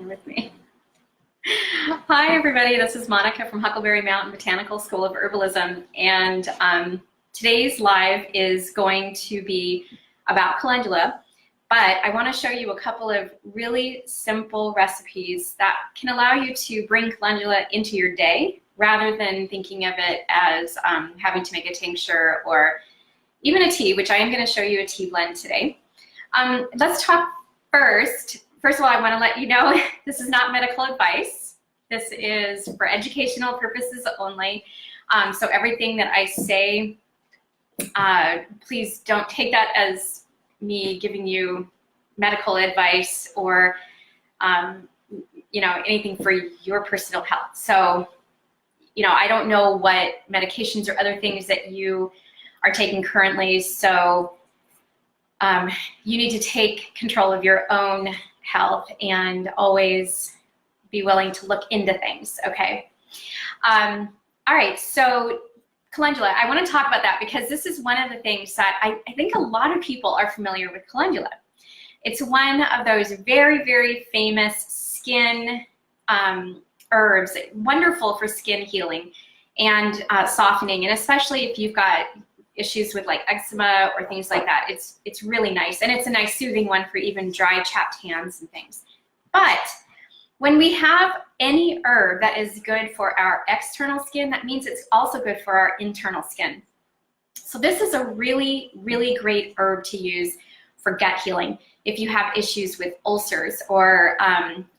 You're with me. Hi everybody, this is Monica from Huckleberry Mountain Botanical School of Herbalism, and today's live is going to be about calendula, but I want to show you a couple of really simple recipes that can allow you to bring calendula into your day rather than thinking of it as having to make a tincture or even a tea, which I am going to show you a tea blend today. Let's talk first. First of all, I want to let you know this is not medical advice. This is for educational purposes only. So everything that I say, please don't take that as me giving you medical advice or anything for your personal health. So, I don't know what medications or other things that you are taking currently. So you need to take control of your own health and always be willing to look into things, okay? All right, so calendula, I want to talk about that because this is one of the things that I think a lot of people are familiar with calendula. It's one of those very, very famous skin herbs, wonderful for skin healing and softening, and especially if you've got issues with like eczema or things like that, it's really nice, and it's a nice soothing one for even dry, chapped hands and things. But when we have any herb that is good for our external skin, that means it's also good for our internal skin. So this is a really, really great herb to use for gut healing. If you have issues with ulcers or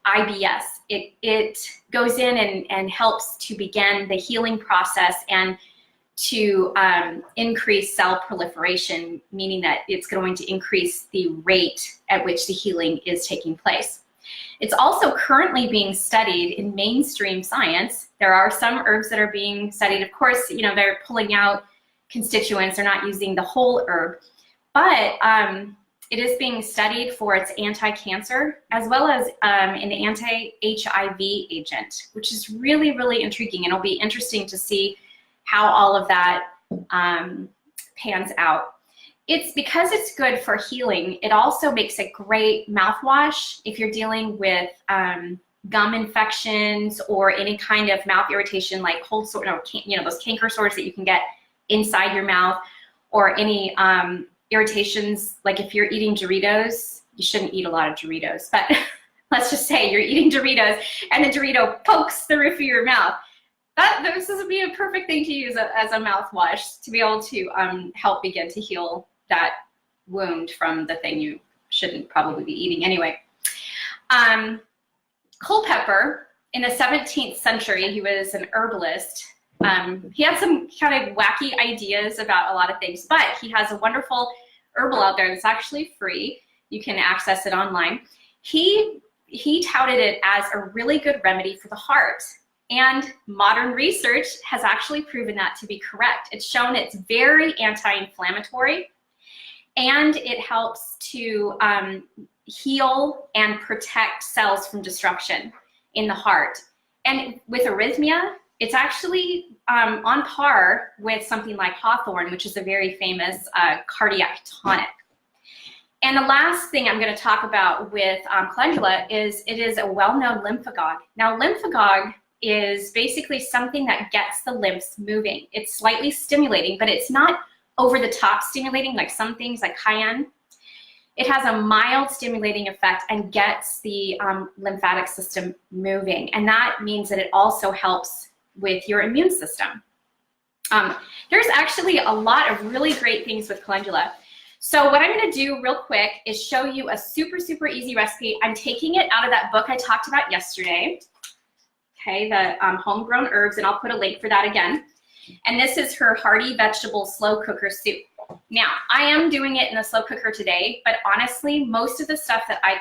IBS, it goes in and helps to begin the healing process and to increase cell proliferation, meaning that it's going to increase the rate at which the healing is taking place. It's also currently being studied in mainstream science. There are some herbs that are being studied. Of course, they're pulling out constituents. They're not using the whole herb, but it is being studied for its anti-cancer as well as an anti-HIV agent, which is really, really intriguing, and it'll be interesting to see how all of that pans out. It's because it's good for healing. It also makes a great mouthwash if you're dealing with gum infections or any kind of mouth irritation, like cold sore, those canker sores that you can get inside your mouth, or any irritations, like if you're eating Doritos. You shouldn't eat a lot of Doritos, but let's just say you're eating Doritos and the Dorito pokes the roof of your mouth. This would be a perfect thing to use as a mouthwash to be able to help begin to heal that wound from the thing you shouldn't probably be eating anyway. Culpeper, in the 17th century, he was an herbalist. He had some kind of wacky ideas about a lot of things, but he has a wonderful herbal out there that's actually free. You can access it online. He touted it as a really good remedy for the heart. And modern research has actually proven that to be correct. It's shown it's very anti-inflammatory, and it helps to heal and protect cells from destruction in the heart. And with arrhythmia, it's actually on par with something like hawthorn, which is a very famous cardiac tonic. And the last thing I'm going to talk about with calendula is it is a well-known lymphagogue. Now, lymphagogue is basically something that gets the lymphs moving. It's slightly stimulating, but it's not over the top stimulating like some things like cayenne. It has a mild stimulating effect and gets the lymphatic system moving. And that means that it also helps with your immune system. There's actually a lot of really great things with calendula. So what I'm going to do real quick is show you a super, super easy recipe. I'm taking it out of that book I talked about yesterday. Okay, the homegrown herbs, and I'll put a link for that again. And this is her Hearty vegetable slow cooker soup. Now, I am doing it in a slow cooker today, but honestly, most of the stuff that I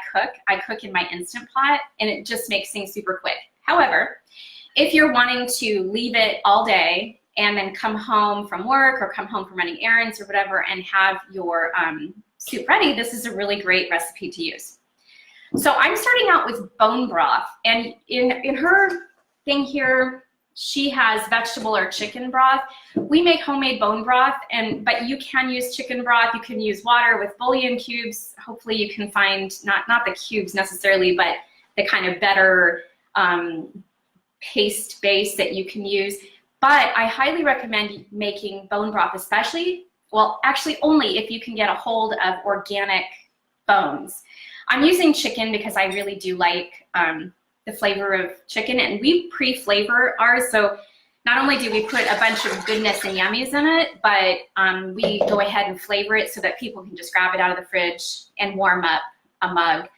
cook in my Instant Pot, and it just makes things super quick. However, if you're wanting to leave it all day and then come home from work or come home from running errands or whatever and have your soup ready, this is a really great recipe to use. So I'm starting out with bone broth, and in her thing here, she has vegetable or chicken broth. We make homemade bone broth, but you can use chicken broth. You can use water with bouillon cubes. Hopefully you can find, not the cubes necessarily, but the kind of better paste base that you can use. But I highly recommend making bone broth, especially, well, actually only if you can get a hold of organic bones. I'm using chicken because I really do like the flavor of chicken, and we pre-flavor ours. So not only do we put a bunch of goodness and yummies in it, but we go ahead and flavor it so that people can just grab it out of the fridge and warm up a mug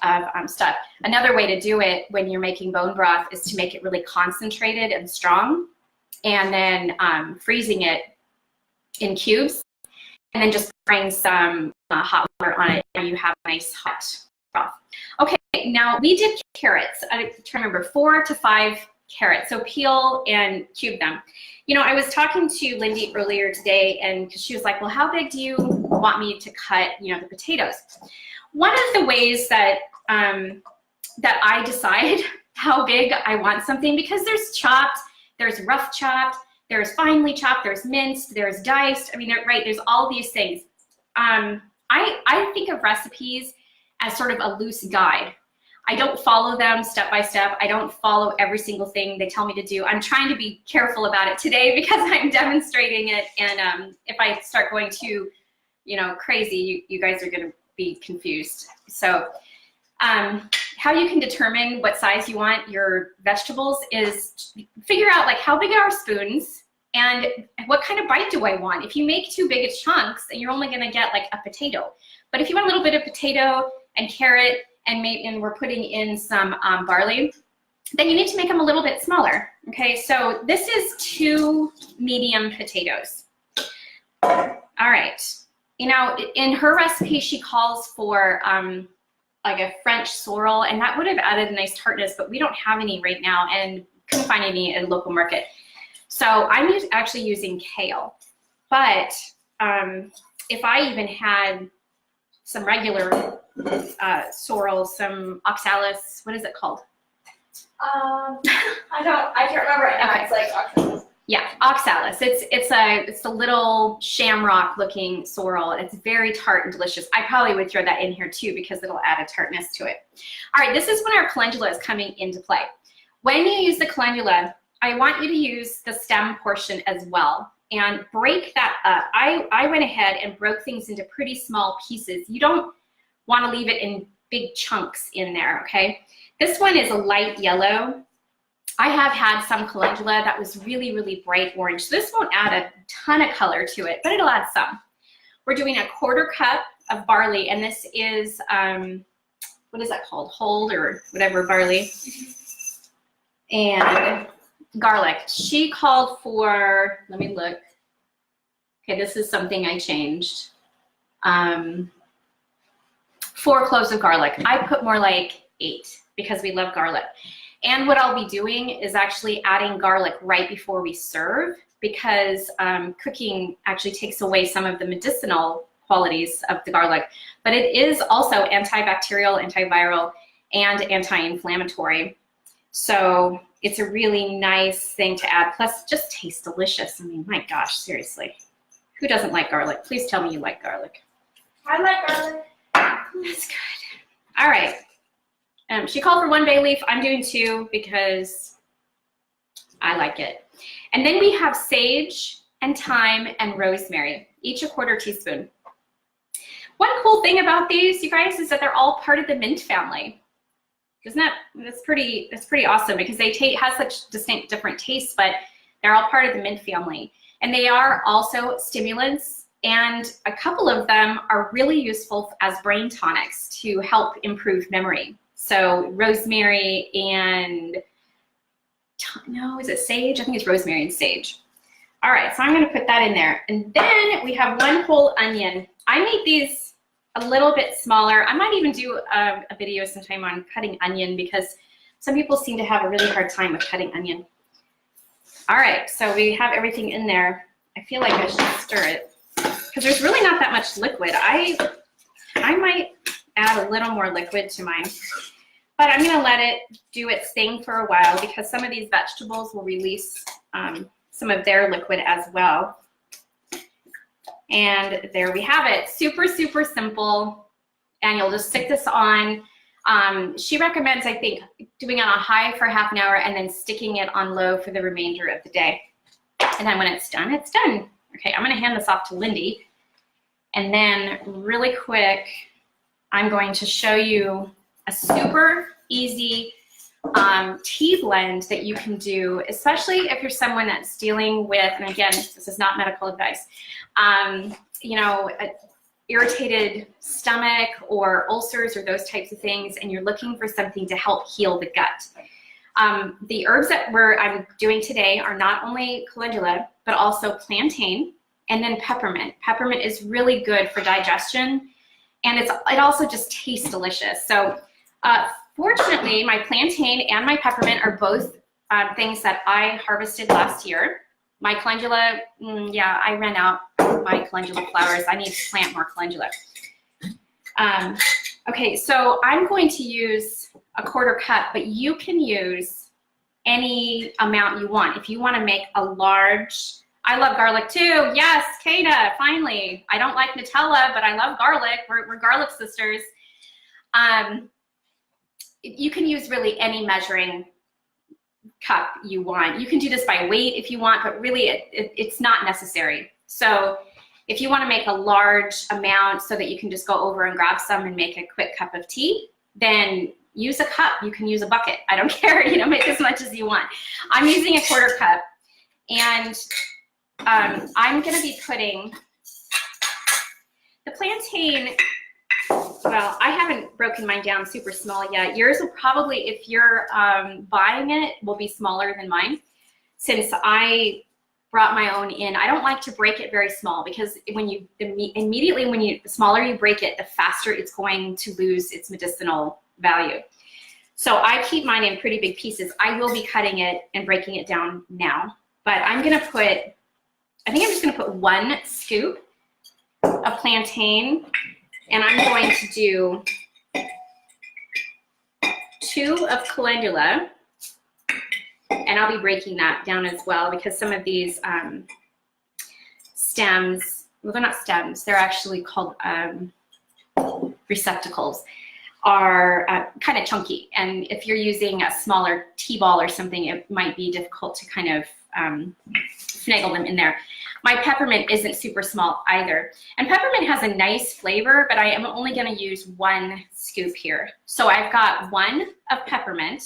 of stuff. Another way to do it when you're making bone broth is to make it really concentrated and strong, and then freezing it in cubes, and then just pouring some hot water on it, and you have a nice hot broth. Okay, now we did carrots. I try to remember 4 to 5 carrots. So peel and cube them. You know, I was talking to Lindy earlier today, and she was like, well, how big do you want me to cut, you know, the potatoes? One of the ways that that I decide how big I want something, because there's chopped, there's rough chopped, there's finely chopped, there's minced, there's diced. I mean, right, there's all these things. I think of recipes as sort of a loose guide. I don't follow them step by step. I don't follow every single thing they tell me to do. I'm trying to be careful about it today because I'm demonstrating it, and if I start going too, you know, crazy, you guys are going to be confused. So how you can determine what size you want your vegetables is figure out like how big are our spoons and what kind of bite do I want. If you make too big of chunks, then you're only going to get like a potato. But if you want a little bit of potato and carrot, and we're putting in some barley, then you need to make them a little bit smaller. Okay, so this is 2 medium potatoes. All right, you know, in her recipe, she calls for like a French sorrel, and that would have added a nice tartness, but we don't have any right now and couldn't find any at a local market. So I'm actually using kale, but if I even had some regular sorrel, some oxalis, what is it called? I can't remember right now. Okay. It's like oxalis. Yeah, oxalis. It's a little shamrock looking sorrel. It's very tart and delicious. I probably would throw that in here too because it'll add a tartness to it. All right, this is when our calendula is coming into play. When you use the calendula, I want you to use the stem portion as well and break that up. I went ahead and broke things into pretty small pieces. You don't want to leave it in big chunks in there, okay? This one is a light yellow. I have had some calendula that was really, really bright orange. So this won't add a ton of color to it, but it'll add some. We're doing a 1/4 cup of barley, and this is, what is that called? Hold or whatever barley. And garlic. She called for, let me look. Okay, this is something I changed. 4 cloves of garlic. I put more like 8 because we love garlic. And what I'll be doing is actually adding garlic right before we serve because cooking actually takes away some of the medicinal qualities of the garlic. But it is also antibacterial, antiviral, and anti-inflammatory. So it's a really nice thing to add. Plus, just tastes delicious. I mean, my gosh, seriously. Who doesn't like garlic? Please tell me you like garlic. I like garlic. That's good. All right. She called for 1 bay leaf. I'm doing 2 because I like it. And then we have sage and thyme and rosemary, each a 1/4 teaspoon. One cool thing about these, you guys, is that they're all part of the mint family. Isn't that, that's pretty awesome because they have such distinct different tastes, but they're all part of the mint family. And they are also stimulants, and a couple of them are really useful as brain tonics to help improve memory. So rosemary and, no, is it sage? I think it's rosemary and sage. All right, so I'm gonna put that in there. And then we have 1 whole onion. I made these a little bit smaller. I might even do a video sometime on cutting onion because some people seem to have a really hard time with cutting onion. All right, so we have everything in there. I feel like I should stir it because there's really not that much liquid. I might add a little more liquid to mine, but I'm gonna let it do its thing for a while because some of these vegetables will release some of their liquid as well. And there we have it. Super, super simple. And you'll just stick this on She recommends, I think, doing it on high for half an hour and then sticking it on low for the remainder of the day. And then when it's done, it's done. Okay, I'm gonna hand this off to Lindy. And then really quick, I'm going to show you a super easy tea blend that you can do, especially if you're someone that's dealing with, and again, this is not medical advice, you know, irritated stomach or ulcers or those types of things, and you're looking for something to help heal the gut. The herbs that I'm doing today are not only calendula, but also plantain and then peppermint. Peppermint is really good for digestion, and it also just tastes delicious. So fortunately, my plantain and my peppermint are both things that I harvested last year. My calendula, yeah, I ran out of my calendula flowers. I need to plant more calendula. Okay, so I'm going to use a 1/4 cup, but you can use any amount you want. If you want to make a large, I love garlic too. Yes, Kada, finally. I don't like Nutella, but I love garlic. We're garlic sisters. You can use really any measuring cup you want. You can do this by weight if you want, but really it's not necessary. So if you want to make a large amount so that you can just go over and grab some and make a quick cup of tea, then use a cup. You can use a bucket. I don't care, you know, make as much as you want. I'm using a 1/4 cup, and I'm going to be putting the plantain. Well, I haven't broken mine down super small yet. Yours will probably, if you're buying it, will be smaller than mine. Since I brought my own in, I don't like to break it very small, because when you immediately when the smaller you break it, the faster it's going to lose its medicinal value. So I keep mine in pretty big pieces. I will be cutting it and breaking it down now, but I'm gonna put, I think I'm just gonna put 1 scoop of plantain, and I'm going to do 2 of calendula, and I'll be breaking that down as well, because some of these stems, well, they're not stems, they're actually called receptacles, are kind of chunky. And if you're using a smaller tea ball or something, it might be difficult to kind of finagle them in there. My peppermint isn't super small either. And peppermint has a nice flavor, but I am only gonna use 1 scoop here. So I've got 1 of peppermint,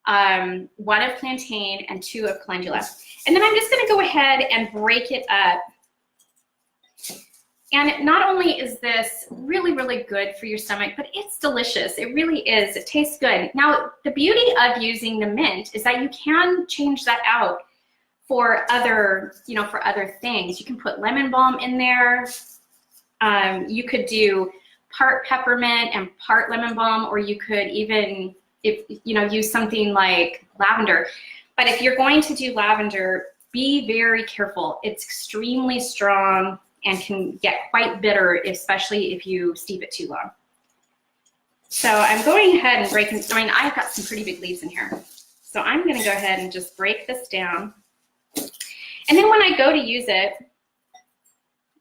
1 of plantain, and 2 of calendula. And then I'm just gonna go ahead and break it up. And not only is this really, really good for your stomach, but it's delicious. It really is. It tastes good. Now, the beauty of using the mint is that you can change that out for other, you know, for other things. You can put lemon balm in there. You could do part peppermint and part lemon balm, or you could even, use something like lavender. But if you're going to do lavender, be very careful. It's extremely strong and can get quite bitter, especially if you steep it too long. So I'm going ahead and breaking, I've got some pretty big leaves in here. So I'm gonna go ahead and just break this down. And then when I go to use it,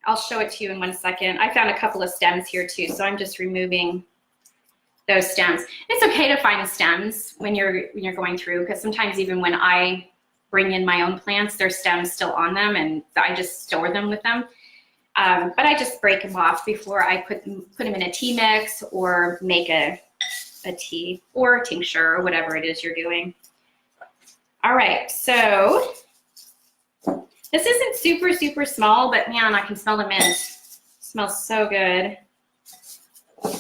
I'll show it to you in 1 second. I found a couple of stems here too, so I'm just removing those stems. It's okay to find stems when you're going through, because sometimes even when I bring in my own plants, there's stems still on them, and I just store them with them. But I just break them off before I put them in a tea mix or make a tea or a tincture or whatever it is you're doing. All right, so this isn't super, super small, but man, I can smell the mint. It smells so good.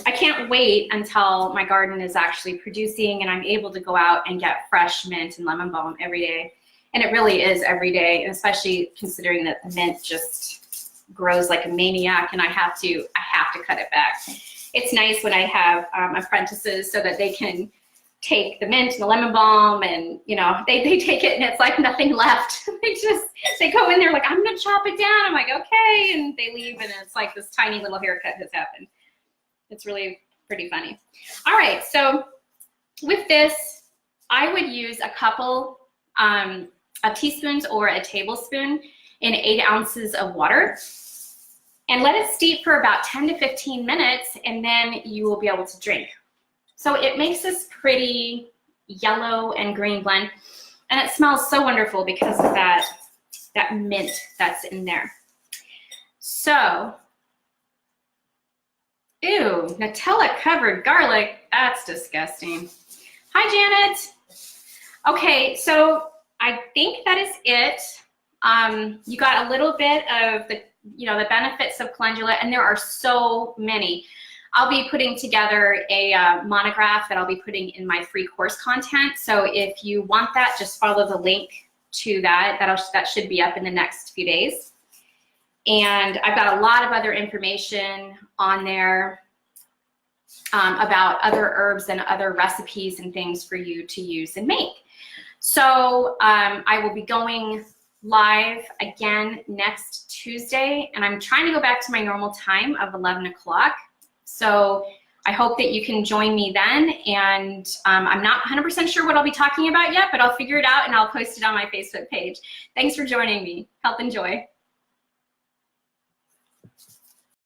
I can't wait until my garden is actually producing and I'm able to go out and get fresh mint and lemon balm every day. And it really is every day, especially considering that the mint just grows like a maniac, and I have to cut it back. It's nice when I have apprentices so that they can take the mint and the lemon balm, and they take it and it's like nothing left. they go in there like, I'm gonna chop it down. I'm like, okay, and they leave, and it's like this tiny little haircut has happened. It's really pretty funny. All right, so with this, I would use a couple of teaspoons or a tablespoon in 8 ounces of water, and let it steep for about 10 to 15 minutes, and then you will be able to drink. So it makes this pretty yellow and green blend, and it smells so wonderful because of that mint that's in there. So, ew, Nutella covered garlic, that's disgusting. Hi, Janet. Okay, so I think that is it. You got a little bit of the benefits of calendula, and there are so many. I'll be putting together a monograph that I'll be putting in my free course content. So if you want that, just follow the link to that. That should be up in the next few days. And I've got a lot of other information on there about other herbs and other recipes and things for you to use and make. So I will be going live again next Tuesday, and I'm trying to go back to my normal time of 11 o'clock. So I hope that you can join me then, and I'm not 100% sure what I'll be talking about yet, but I'll figure it out and I'll post it on my Facebook page. Thanks for joining me. Health and joy.